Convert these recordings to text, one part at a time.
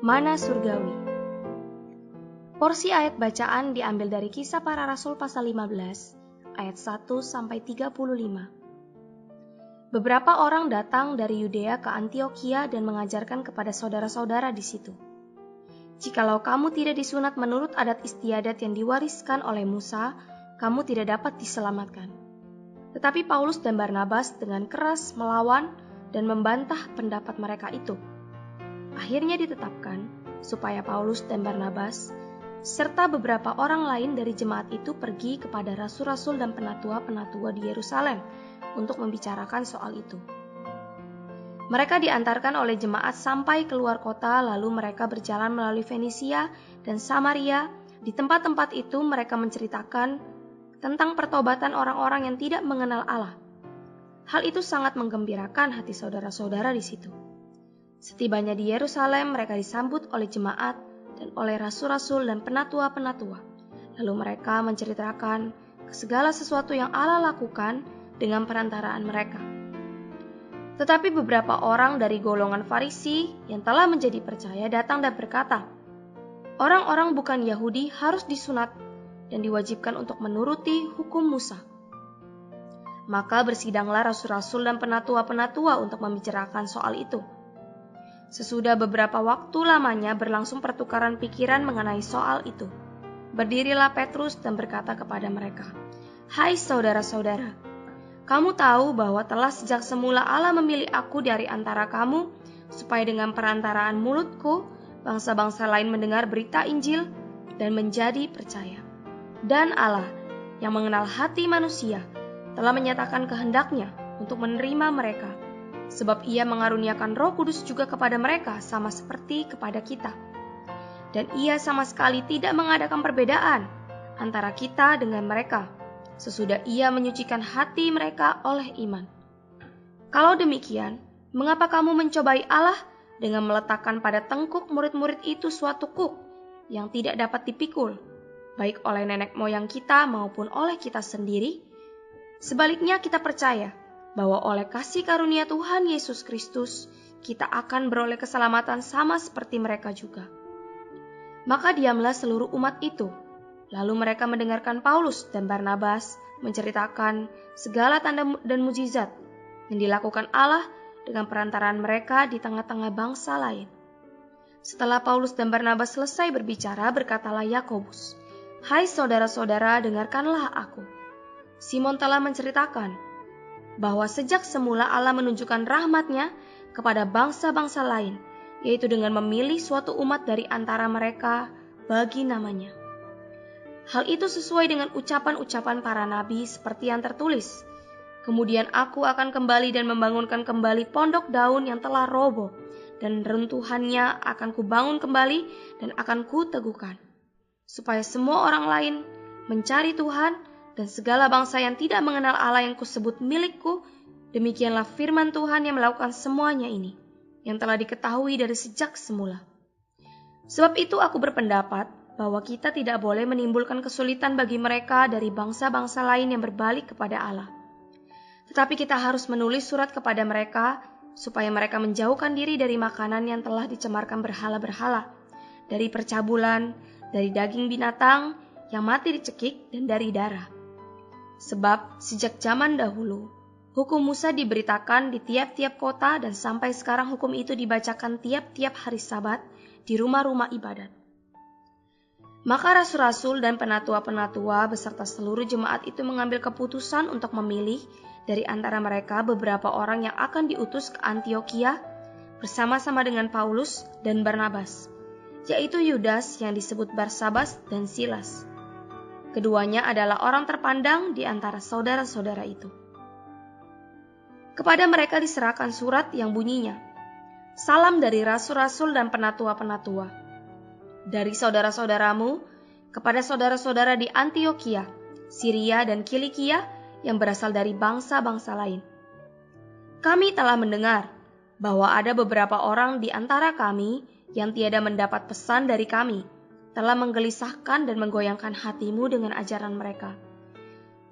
Mana surgawi. Porsi ayat bacaan diambil dari Kisah Para Rasul pasal 15 ayat 1-35. Beberapa orang datang dari Yudea ke Antiokhia dan mengajarkan kepada saudara-saudara di situ. Jikalau kamu tidak disunat menurut adat istiadat yang diwariskan oleh Musa, kamu tidak dapat diselamatkan. Tetapi Paulus dan Barnabas dengan keras melawan dan membantah pendapat mereka itu. Akhirnya ditetapkan supaya Paulus dan Barnabas serta beberapa orang lain dari jemaat itu pergi kepada rasul-rasul dan penatua-penatua di Yerusalem untuk membicarakan soal itu. Mereka diantarkan oleh jemaat sampai keluar kota, lalu mereka berjalan melalui Fenisia dan Samaria. Di tempat-tempat itu mereka menceritakan tentang pertobatan orang-orang yang tidak mengenal Allah. Hal itu sangat menggembirakan hati saudara-saudara di situ. Setibanya di Yerusalem, mereka disambut oleh jemaat dan oleh rasul-rasul dan penatua-penatua. Lalu mereka menceritakan segala sesuatu yang Allah lakukan dengan perantaraan mereka. Tetapi beberapa orang dari golongan Farisi yang telah menjadi percaya datang dan berkata, orang-orang bukan Yahudi harus disunat dan diwajibkan untuk menuruti hukum Musa. Maka bersidanglah rasul-rasul dan penatua-penatua untuk membicarakan soal itu. Sesudah beberapa waktu lamanya berlangsung pertukaran pikiran mengenai soal itu. Berdirilah Petrus dan berkata kepada mereka, "Hai saudara-saudara, kamu tahu bahwa telah sejak semula Allah memilih aku dari antara kamu, supaya dengan perantaraan mulutku, bangsa-bangsa lain mendengar berita Injil dan menjadi percaya. Dan Allah, yang mengenal hati manusia, telah menyatakan kehendaknya untuk menerima mereka, sebab Ia mengaruniakan Roh Kudus juga kepada mereka sama seperti kepada kita. Dan Ia sama sekali tidak mengadakan perbedaan antara kita dengan mereka, sesudah Ia menyucikan hati mereka oleh iman. Kalau demikian, mengapa kamu mencobai Allah dengan meletakkan pada tengkuk murid-murid itu suatu kuk yang tidak dapat dipikul, baik oleh nenek moyang kita maupun oleh kita sendiri? Sebaliknya kita percaya bahwa oleh kasih karunia Tuhan Yesus Kristus, kita akan beroleh keselamatan sama seperti mereka juga." Maka diamlah seluruh umat itu. Lalu mereka mendengarkan Paulus dan Barnabas menceritakan segala tanda dan mujizat yang dilakukan Allah dengan perantaraan mereka di tengah-tengah bangsa lain. Setelah Paulus dan Barnabas selesai berbicara, berkatalah Yakobus, "Hai saudara-saudara, dengarkanlah aku. Simon telah menceritakan bahwa sejak semula Allah menunjukkan rahmat-Nya kepada bangsa-bangsa lain, yaitu dengan memilih suatu umat dari antara mereka bagi namanya. Hal itu sesuai dengan ucapan-ucapan para nabi seperti yang tertulis, kemudian aku akan kembali dan membangunkan kembali pondok Daun yang telah roboh, dan runtuhannya akan kubangun kembali dan akan kuteguhkan, supaya semua orang lain mencari Tuhan, dan segala bangsa yang tidak mengenal Allah yang kusebut milikku. Demikianlah firman Tuhan yang melakukan semuanya ini, yang telah diketahui dari sejak semula. Sebab itu aku berpendapat bahwa kita tidak boleh menimbulkan kesulitan bagi mereka dari bangsa-bangsa lain yang berbalik kepada Allah. Tetapi kita harus menulis surat kepada mereka, supaya mereka menjauhkan diri dari makanan yang telah dicemarkan berhala-berhala, dari percabulan, dari daging binatang yang mati dicekik, dan dari darah. Sebab sejak zaman dahulu, hukum Musa diberitakan di tiap-tiap kota, dan sampai sekarang hukum itu dibacakan tiap-tiap hari Sabat di rumah-rumah ibadat." Maka rasul-rasul dan penatua-penatua beserta seluruh jemaat itu mengambil keputusan untuk memilih dari antara mereka beberapa orang yang akan diutus ke Antiokhia bersama-sama dengan Paulus dan Barnabas, yaitu Yudas yang disebut Barsabas dan Silas. Keduanya adalah orang terpandang di antara saudara-saudara itu. Kepada mereka diserahkan surat yang bunyinya, "Salam dari rasul-rasul dan penatua-penatua. Dari saudara-saudaramu kepada saudara-saudara di Antiokhia, Siria dan Kilikia yang berasal dari bangsa-bangsa lain. Kami telah mendengar bahwa ada beberapa orang di antara kami yang tiada mendapat pesan dari kami, telah menggelisahkan dan menggoyangkan hatimu dengan ajaran mereka.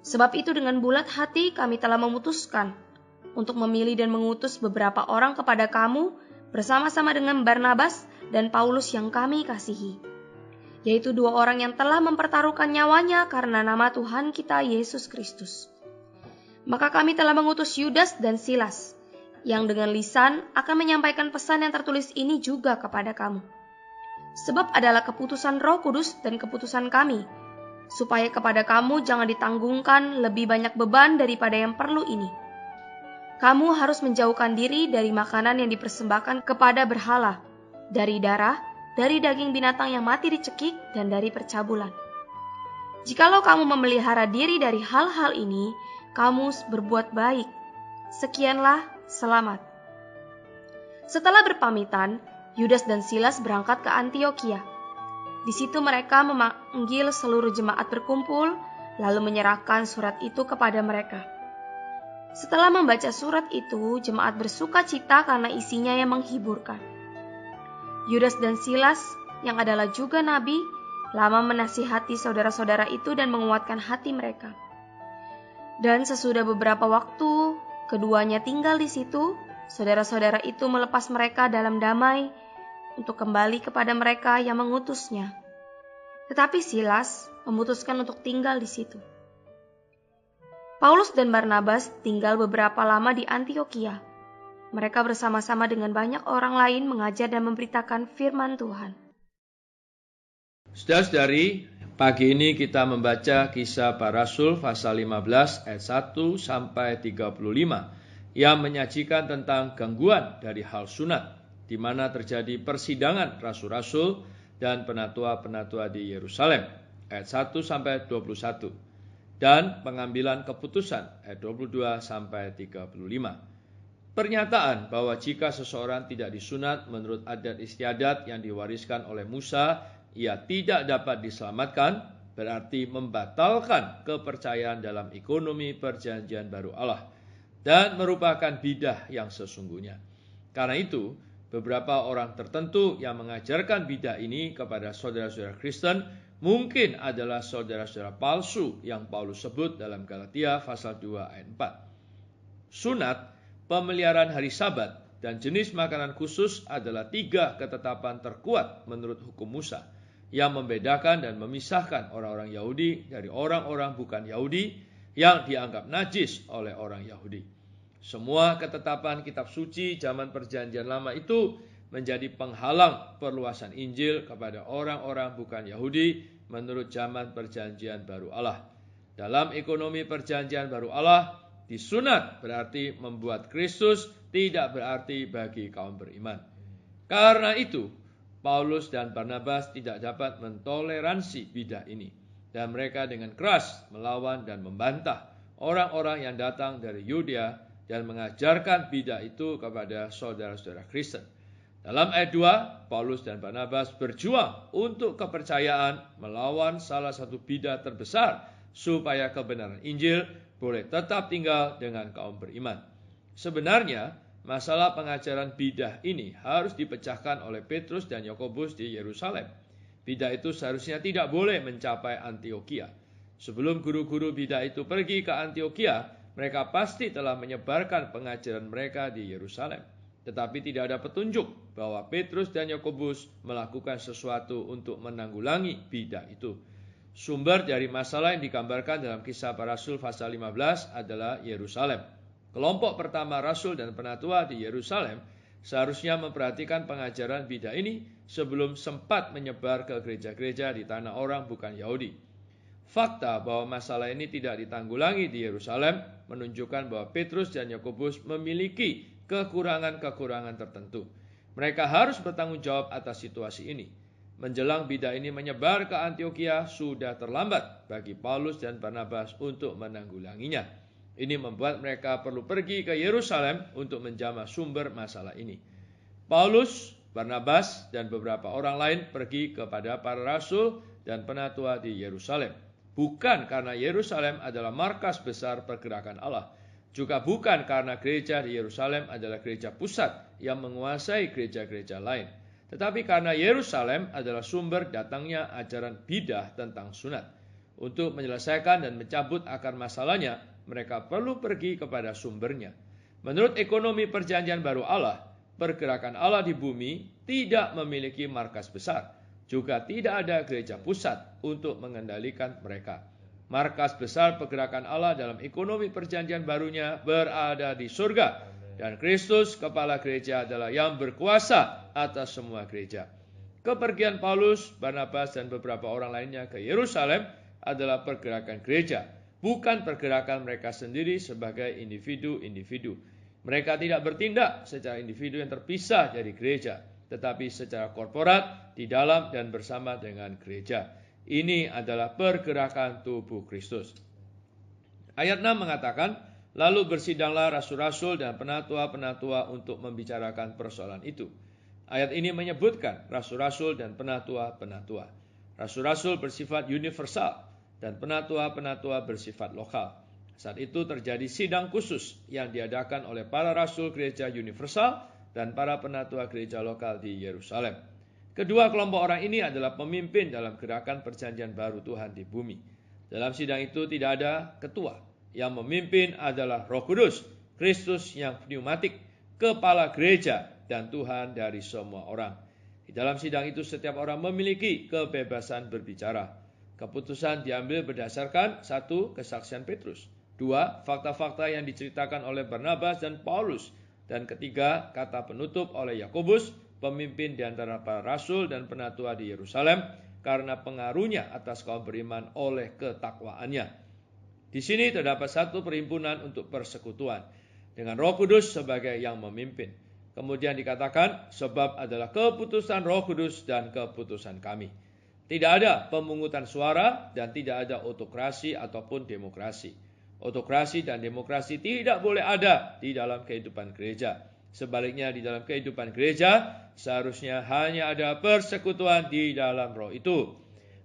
Sebab itu dengan bulat hati kami telah memutuskan untuk memilih dan mengutus beberapa orang kepada kamu bersama-sama dengan Barnabas dan Paulus yang kami kasihi, yaitu 2 orang yang telah mempertaruhkan nyawanya karena nama Tuhan kita Yesus Kristus. Maka kami telah mengutus Yudas dan Silas, yang dengan lisan akan menyampaikan pesan yang tertulis ini juga kepada kamu. Sebab adalah keputusan Roh Kudus dan keputusan kami, supaya kepada kamu jangan ditanggungkan lebih banyak beban daripada yang perlu ini. Kamu harus menjauhkan diri dari makanan yang dipersembahkan kepada berhala, dari darah, dari daging binatang yang mati dicekik, dan dari percabulan. Jikalau kamu memelihara diri dari hal-hal ini, kamu berbuat baik. Sekianlah, selamat. Setelah berpamitan, Yudas dan Silas berangkat ke Antiokhia. Di situ mereka memanggil seluruh jemaat berkumpul, lalu menyerahkan surat itu kepada mereka. Setelah membaca surat itu, jemaat bersuka cita karena isinya yang menghiburkan. Yudas dan Silas, yang adalah juga nabi, lama menasihati saudara-saudara itu dan menguatkan hati mereka. Dan sesudah beberapa waktu, keduanya tinggal di situ, saudara-saudara itu melepas mereka dalam damai untuk kembali kepada mereka yang mengutusnya. Tetapi Silas memutuskan untuk tinggal di situ. Paulus dan Barnabas tinggal beberapa lama di Antiokhia. Mereka bersama-sama dengan banyak orang lain mengajar dan memberitakan firman Tuhan. Saudara-saudari, pagi ini kita membaca Kisah Para Rasul pasal 15 ayat 1 sampai 35 yang menyajikan tentang gangguan dari hal sunat, di mana terjadi persidangan rasul-rasul dan penatua-penatua di Yerusalem ayat 1 sampai 21. Dan pengambilan keputusan ayat 22 sampai 35. Pernyataan bahwa jika seseorang tidak disunat menurut adat istiadat yang diwariskan oleh Musa, ia tidak dapat diselamatkan, berarti membatalkan kepercayaan dalam ekonomi perjanjian baru Allah dan merupakan bidah yang sesungguhnya. Karena itu, beberapa orang tertentu yang mengajarkan bidah ini kepada saudara-saudara Kristen mungkin adalah saudara-saudara palsu yang Paulus sebut dalam Galatia pasal 2 ayat 4. Sunat, pemeliharaan hari Sabat, dan jenis makanan khusus adalah 3 ketetapan terkuat menurut hukum Musa yang membedakan dan memisahkan orang-orang Yahudi dari orang-orang bukan Yahudi yang dianggap najis oleh orang Yahudi. Semua ketetapan kitab suci zaman perjanjian lama itu menjadi penghalang perluasan Injil kepada orang-orang bukan Yahudi menurut zaman perjanjian baru Allah. Dalam ekonomi perjanjian baru Allah, disunat berarti membuat Kristus, tidak berarti bagi kaum beriman. Karena itu, Paulus dan Barnabas tidak dapat mentoleransi bidah ini, dan mereka dengan keras melawan dan membantah orang-orang yang datang dari Yudea dan mengajarkan bidah itu kepada saudara-saudara Kristen. Dalam ayat 2, Paulus dan Barnabas berjuang untuk kepercayaan melawan salah satu bidah terbesar supaya kebenaran Injil boleh tetap tinggal dengan kaum beriman. Sebenarnya, masalah pengajaran bidah ini harus dipecahkan oleh Petrus dan Yakobus di Yerusalem. Bidah itu seharusnya tidak boleh mencapai Antiokhia. Sebelum guru-guru bidah itu pergi ke Antiokhia, mereka pasti telah menyebarkan pengajaran mereka di Yerusalem. Tetapi tidak ada petunjuk bahwa Petrus dan Yakobus melakukan sesuatu untuk menanggulangi bidah itu. Sumber dari masalah yang digambarkan dalam Kisah Para Rasul pasal 15 adalah Yerusalem. Kelompok pertama rasul dan penatua di Yerusalem seharusnya memperhatikan pengajaran bidah ini sebelum sempat menyebar ke gereja-gereja di tanah orang bukan Yahudi. Fakta bahwa masalah ini tidak ditanggulangi di Yerusalem menunjukkan bahwa Petrus dan Yakobus memiliki kekurangan-kekurangan tertentu. Mereka harus bertanggung jawab atas situasi ini. Menjelang bidah ini menyebar ke Antiokhia, sudah terlambat bagi Paulus dan Barnabas untuk menanggulanginya. Ini membuat mereka perlu pergi ke Yerusalem untuk menjamah sumber masalah ini. Paulus, Barnabas, dan beberapa orang lain pergi kepada para rasul dan penatua di Yerusalem. Bukan karena Yerusalem adalah markas besar pergerakan Allah, juga bukan karena gereja di Yerusalem adalah gereja pusat yang menguasai gereja-gereja lain, tetapi karena Yerusalem adalah sumber datangnya ajaran bidah tentang sunat. Untuk menyelesaikan dan mencabut akar masalahnya, mereka perlu pergi kepada sumbernya. Menurut ekonomi perjanjian baru Allah, pergerakan Allah di bumi tidak memiliki markas besar. Juga tidak ada gereja pusat untuk mengendalikan mereka. Markas besar pergerakan Allah dalam ekonomi perjanjian barunya berada di surga. Dan Kristus, kepala gereja, adalah yang berkuasa atas semua gereja. Kepergian Paulus, Barnabas, dan beberapa orang lainnya ke Yerusalem adalah pergerakan gereja, bukan pergerakan mereka sendiri sebagai individu-individu. Mereka tidak bertindak secara individu yang terpisah dari gereja, tetapi secara korporat di dalam dan bersama dengan gereja. Ini adalah pergerakan tubuh Kristus. Ayat 6 mengatakan, lalu bersidanglah rasul-rasul dan penatua-penatua untuk membicarakan persoalan itu. Ayat ini menyebutkan rasul-rasul dan penatua-penatua. Rasul-rasul bersifat universal dan penatua-penatua bersifat lokal. Saat itu terjadi sidang khusus yang diadakan oleh para rasul gereja universal dan para penatua gereja lokal di Yerusalem. Kedua kelompok orang ini adalah pemimpin dalam gerakan perjanjian baru Tuhan di bumi. Dalam sidang itu tidak ada ketua. Yang memimpin adalah Roh Kudus, Kristus yang pneumatik, kepala gereja, dan Tuhan dari semua orang. Di dalam sidang itu setiap orang memiliki kebebasan berbicara. Keputusan diambil berdasarkan 1. Kesaksian Petrus, 2. Fakta-fakta yang diceritakan oleh Barnabas dan Paulus, dan 3. Kata penutup oleh Yakobus, pemimpin di antara para rasul dan penatua di Yerusalem, karena pengaruhnya atas kaum beriman oleh ketakwaannya. Di sini terdapat satu perhimpunan untuk persekutuan, dengan Roh Kudus sebagai yang memimpin. Kemudian dikatakan, sebab adalah keputusan Roh Kudus dan keputusan kami. Tidak ada pemungutan suara dan tidak ada autokrasi ataupun demokrasi. Autokrasi dan demokrasi tidak boleh ada di dalam kehidupan gereja. Sebaliknya di dalam kehidupan gereja seharusnya hanya ada persekutuan di dalam roh itu.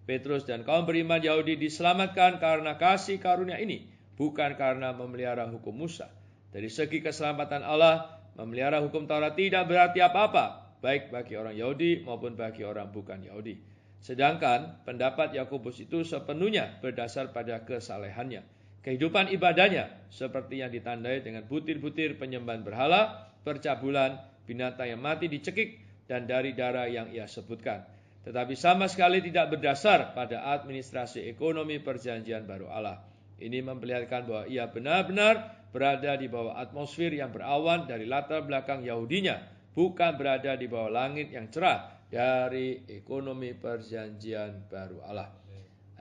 Petrus dan kaum beriman Yahudi diselamatkan karena kasih karunia ini, bukan karena memelihara hukum Musa. Dari segi keselamatan Allah, memelihara hukum Taurat tidak berarti apa-apa, baik bagi orang Yahudi maupun bagi orang bukan Yahudi. Sedangkan pendapat Yakobus itu sepenuhnya berdasar pada kesalehannya. Kehidupan ibadahnya seperti yang ditandai dengan butir-butir penyembahan berhala, percabulan, binatang yang mati dicekik, dan dari darah yang ia sebutkan. Tetapi sama sekali tidak berdasar pada administrasi ekonomi perjanjian baru Allah. Ini memperlihatkan bahwa ia benar-benar berada di bawah atmosfer yang berawan dari latar belakang Yahudinya, bukan berada di bawah langit yang cerah dari ekonomi perjanjian baru Allah.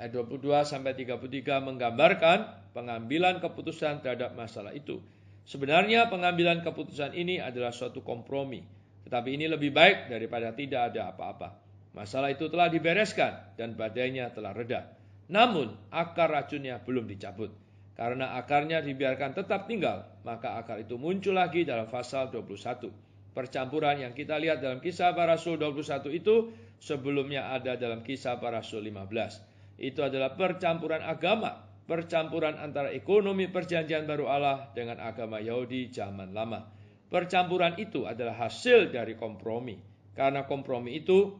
Ayat 22-33 menggambarkan pengambilan keputusan terhadap masalah itu. Sebenarnya pengambilan keputusan ini adalah suatu kompromi, tetapi ini lebih baik daripada tidak ada apa-apa. Masalah itu telah dibereskan dan badainya telah reda. Namun akar racunnya belum dicabut. Karena akarnya dibiarkan tetap tinggal, maka akar itu muncul lagi dalam pasal 21. Percampuran yang kita lihat dalam Kisah Para Rasul 21 itu sebelumnya ada dalam Kisah Para Rasul 15. Itu adalah percampuran agama, percampuran antara ekonomi perjanjian baru Allah dengan agama Yahudi zaman lama. Percampuran itu adalah hasil dari kompromi. Karena kompromi itu,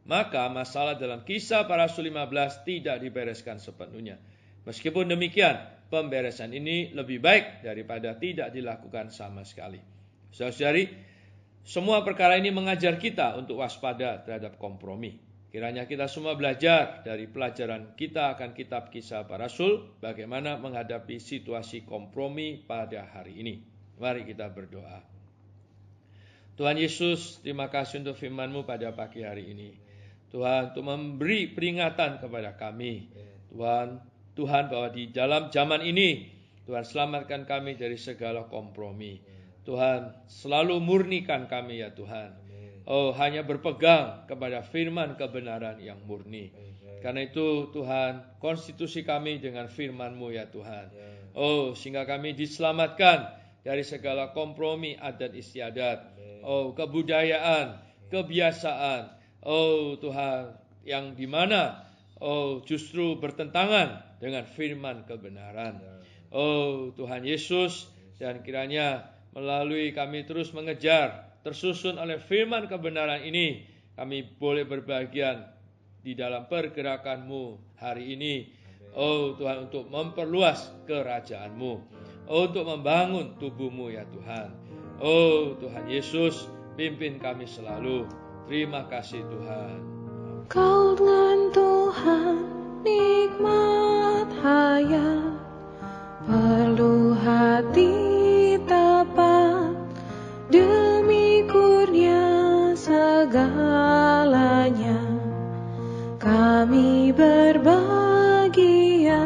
maka masalah dalam Kisah Para Rasul 15 tidak dibereskan sepenuhnya. Meskipun demikian, pemberesan ini lebih baik daripada tidak dilakukan sama sekali. Saudara-saudari, semua perkara ini mengajar kita untuk waspada terhadap kompromi. Kiranya kita semua belajar dari pelajaran kita akan kitab Kisah Para Rasul, bagaimana menghadapi situasi kompromi pada hari ini. Mari kita berdoa. Tuhan Yesus, terima kasih untuk firman-Mu pada pagi hari ini. Tuhan, untuk memberi peringatan kepada kami. Tuhan, bahwa di dalam zaman ini, Tuhan selamatkan kami dari segala kompromi. Tuhan, selalu murnikan kami ya Tuhan. Oh, hanya berpegang kepada firman kebenaran yang murni. Karena itu Tuhan, konstitusi kami dengan firman-Mu ya Tuhan. Oh, sehingga kami diselamatkan dari segala kompromi adat istiadat. Oh, kebudayaan, kebiasaan. Oh Tuhan, yang dimana justru bertentangan dengan firman kebenaran. Oh Tuhan Yesus, dan kiranya melalui kami terus mengejar, tersusun oleh firman kebenaran ini, kami boleh berbahagian di dalam pergerakan-Mu hari ini. Oh Tuhan, untuk memperluas kerajaan-Mu, untuk membangun tubuh-Mu ya Tuhan. Oh Tuhan Yesus, pimpin kami selalu. Terima kasih Tuhan. Kau dengan Tuhan nikmat hayat, perlu hati tapat demi kurnia segalanya. Kami berbahagia,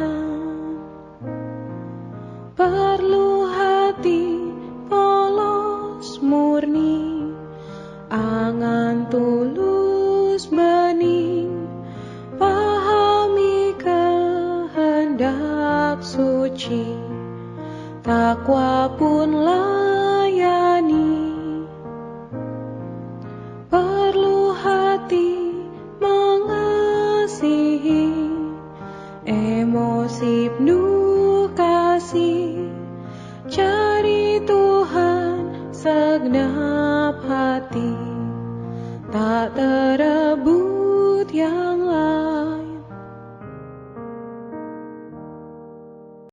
perlu hati polos murni, angan tulus bening, pahami kehendak suci, takwa pun layani. Perlu hati mengasihi, emosi penuh kasih, cari Tuhan segenap hati, tak terebut yang